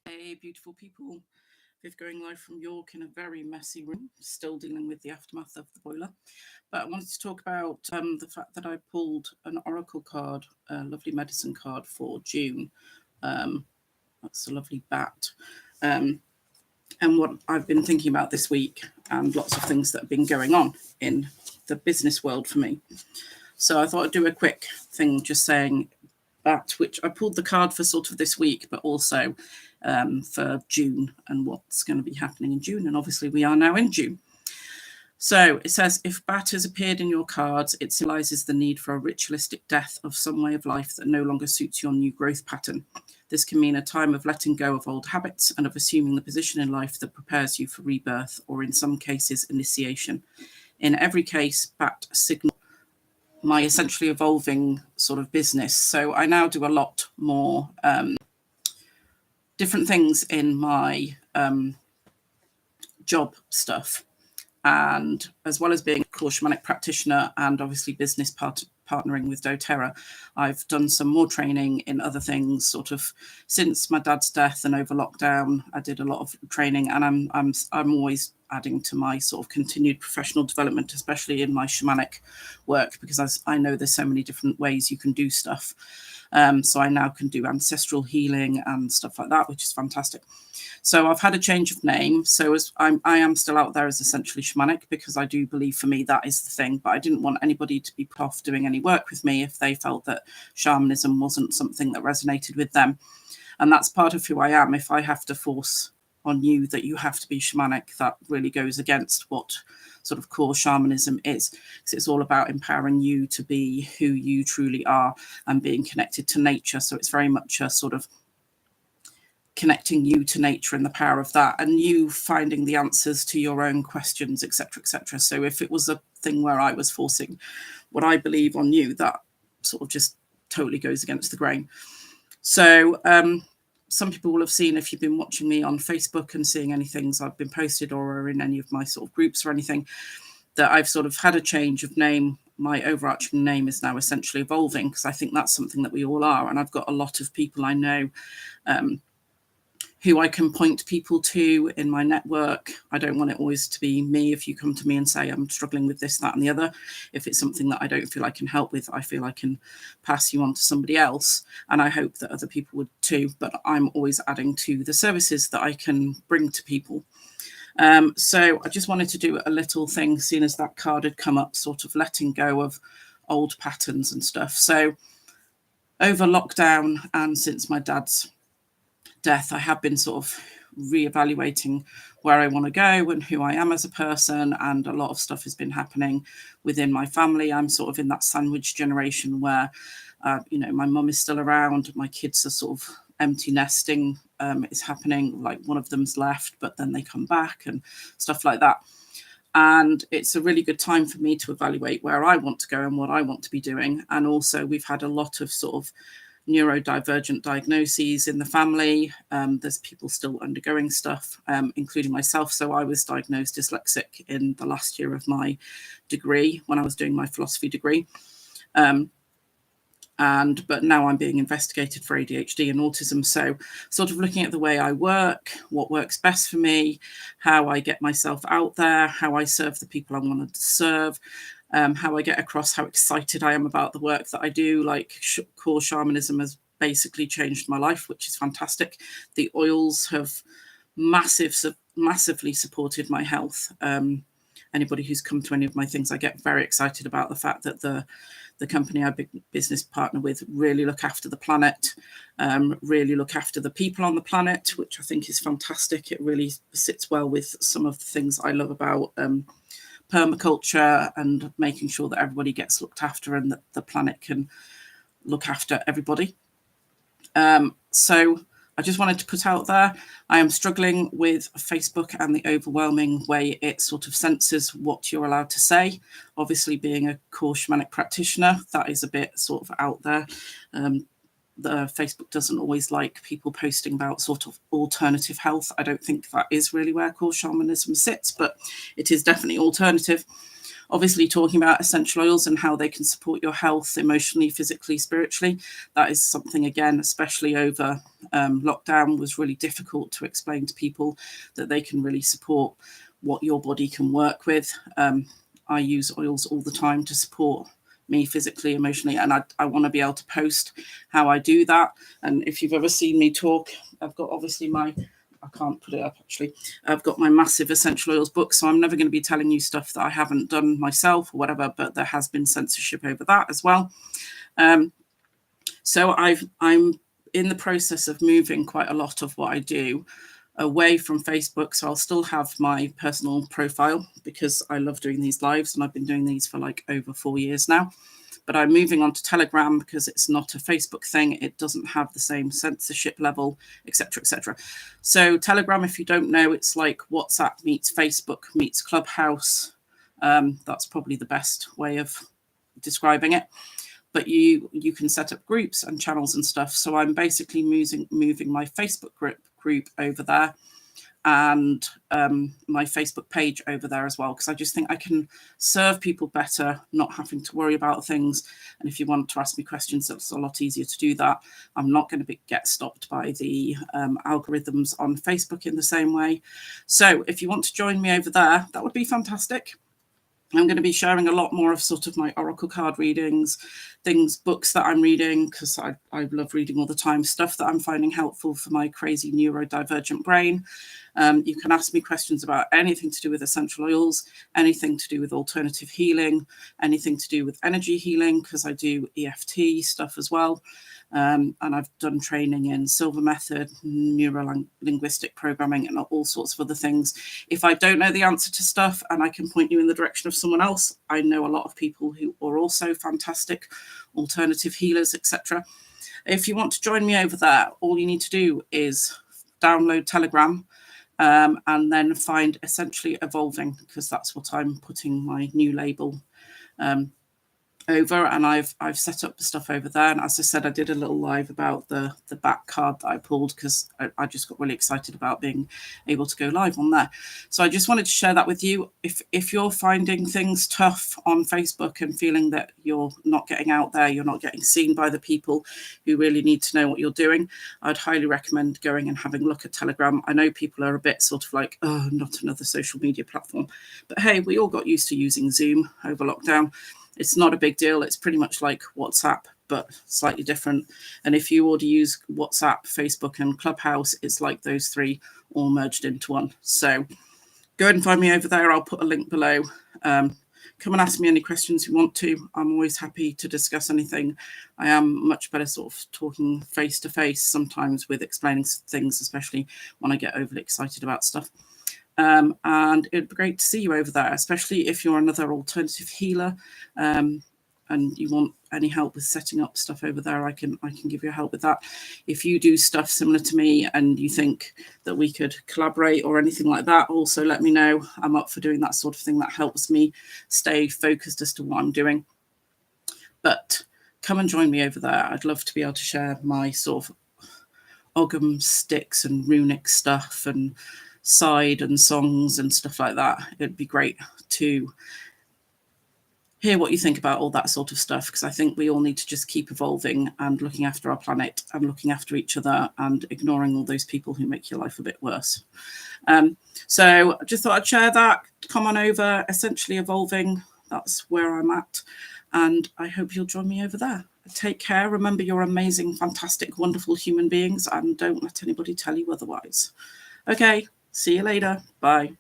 Hey, beautiful people. Viv going live from York in a very messy room, still dealing with the aftermath of the boiler. But I wanted to talk about the fact that I pulled an oracle card, a lovely medicine card for June. That's a lovely bat. Um, and what I've been thinking about this week, and lots of things that have been going on in the business world for me. So I thought I'd do a quick thing just saying that, which I pulled the card for sort of this week, but also for June and what's going to be happening in June. And obviously we are now in June. So it says, if bat has appeared in your cards, it symbolizes the need for a ritualistic death of some way of life that no longer suits your new growth pattern. This can mean a time of letting go of old habits and of assuming the position in life that prepares you for rebirth, or in some cases, initiation. In every case, bat signals my essentially evolving sort of business. So I now do a lot more different things in my job stuff. And as well as being a core shamanic practitioner and obviously business partnering with doTERRA, I've done some more training in other things sort of since my dad's death and over lockdown. I did a lot of training, and I'm always adding to my sort of continued professional development, especially in my shamanic work, because I know there's so many different ways you can do stuff. So I now can do ancestral healing and stuff like that, which is fantastic. So I've had a change of name. So I am still out there as essentially shamanic, because I do believe for me that is the thing. But I didn't want anybody to be put off doing any work with me if they felt that shamanism wasn't something that resonated with them. And that's part of who I am. If I have to force on you that you have to be shamanic, that really goes against what sort of core shamanism is, because it's all about empowering you to be who you truly are and being connected to nature. So it's very much a sort of connecting you to nature and the power of that, and you finding the answers to your own questions, etc., etc. So if it was a thing where I was forcing what I believe on you, that sort of just totally goes against the grain. So some people will have seen, if you've been watching me on Facebook and seeing any things I've been posted or are in any of my sort of groups or anything, that I've sort of had a change of name. My overarching name is now Essentially Evolving, because I think that's something that we all are. And I've got a lot of people I know who I can point people to in my network. I don't want it always to be me. If you come to me and say I'm struggling with this, that and the other, if it's something that I don't feel I can help with, I feel I can pass you on to somebody else. And I hope that other people would too. But I'm always adding to the services that I can bring to people. So I just wanted to do a little thing, seeing as that card had come up, sort of letting go of old patterns and stuff. So over lockdown and since my dad's death, I have been sort of reevaluating where I want to go and who I am as a person, and a lot of stuff has been happening within my family. I'm sort of in that sandwich generation where my mum is still around, my kids are sort of empty nesting is happening, like one of them's left but then they come back and stuff like that. And it's a really good time for me to evaluate where I want to go and what I want to be doing. And also we've had a lot of sort of neurodivergent diagnoses in the family. There's people still undergoing stuff, including myself. So I was diagnosed dyslexic in the last year of my degree when I was doing my philosophy degree. But now I'm being investigated for ADHD and autism. So sort of looking at the way I work, what works best for me, how I get myself out there, how I serve the people I wanted to serve, how I get across how excited I am about the work that I do. Like core shamanism has basically changed my life, which is fantastic. The oils have massively supported my health. Anybody who's come to any of my things, I get very excited about the fact that the company I business partner with really look after the planet, really look after the people on the planet, which I think is fantastic. It really sits well with some of the things I love about permaculture and making sure that everybody gets looked after and that the planet can look after everybody. So I just wanted to put out there, I am struggling with Facebook and the overwhelming way it sort of censors what you're allowed to say. Obviously, being a core shamanic practitioner, that is a bit sort of out there. The Facebook doesn't always like people posting about sort of alternative health. I don't think that is really where core shamanism sits, but it is definitely alternative. obviously talking about essential oils and how they can support your health emotionally, physically, spiritually. That is something, again, especially over lockdown, was really difficult to explain to people, that they can really support what your body can work with. I use oils all the time to support me physically, emotionally, and I want to be able to post how I do that. And if you've ever seen me talk, I've got obviously I can't put it up actually. I've got my massive essential oils book, so I'm never going to be telling you stuff that I haven't done myself or whatever, but there has been censorship over that as well. So I'm in the process of moving quite a lot of what I do away from Facebook. So I'll still have my personal profile because I love doing these lives, and I've been doing these for like over 4 years now. But I'm moving on to Telegram because it's not a Facebook thing. It doesn't have the same censorship level, etc., etc. So Telegram, if you don't know, it's like WhatsApp meets Facebook meets Clubhouse. That's probably the best way of describing it. But you can set up groups and channels and stuff. So I'm basically moving my Facebook group over there, and my Facebook page over there as well, because I just think I can serve people better, not having to worry about things. And if you want to ask me questions, it's a lot easier to do that. I'm not going to get stopped by the algorithms on Facebook in the same way. So if you want to join me over there, that would be fantastic. I'm going to be sharing a lot more of sort of my oracle card readings, books that I'm reading, because I love reading all the time, stuff that I'm finding helpful for my crazy neurodivergent brain. You can ask me questions about anything to do with essential oils, anything to do with alternative healing, anything to do with energy healing, because I do EFT stuff as well. And I've done training in Silver Method, neuro-linguistic programming, and all sorts of other things. If I don't know the answer to stuff and I can point you in the direction of someone else, I know a lot of people who are also fantastic alternative healers, etc. If you want to join me over there, all you need to do is download Telegram, and then find Essentially Evolving, because that's what I'm putting my new label over, and I've set up the stuff over there. And as I said, I did a little live about the back card that I pulled, because I just got really excited about being able to go live on there. So I just wanted to share that with you. If you're finding things tough on Facebook and feeling that you're not getting out there, you're not getting seen by the people who really need to know what you're doing, I'd highly recommend going and having a look at Telegram. I know people are a bit sort of like, oh, not another social media platform, but hey, we all got used to using Zoom over lockdown. It's not a big deal. It's pretty much like WhatsApp, but slightly different. And if you already use WhatsApp, Facebook, and Clubhouse, it's like those three all merged into one. So go ahead and find me over there. I'll put a link below. Come and ask me any questions you want to. I'm always happy to discuss anything. I am much better sort of talking face to face sometimes with explaining things, especially when I get overly excited about stuff. And it'd be great to see you over there, especially if you're another alternative healer, and you want any help with setting up stuff over there. I can give you help with that. If you do stuff similar to me and you think that we could collaborate or anything like that, also let me know. I'm up for doing that sort of thing. That helps me stay focused as to what I'm doing. But come and join me over there. I'd love to be able to share my sort of Ogham sticks and runic stuff and side and songs and stuff like that. It'd be great to hear what you think about all that sort of stuff, because I think we all need to just keep evolving and looking after our planet and looking after each other and ignoring all those people who make your life a bit worse. So I just thought I'd share that. Come on over, Essentially Evolving. That's where I'm at. And I hope you'll join me over there. Take care. Remember, you're amazing, fantastic, wonderful human beings, and don't let anybody tell you otherwise. Okay. See you later. Bye.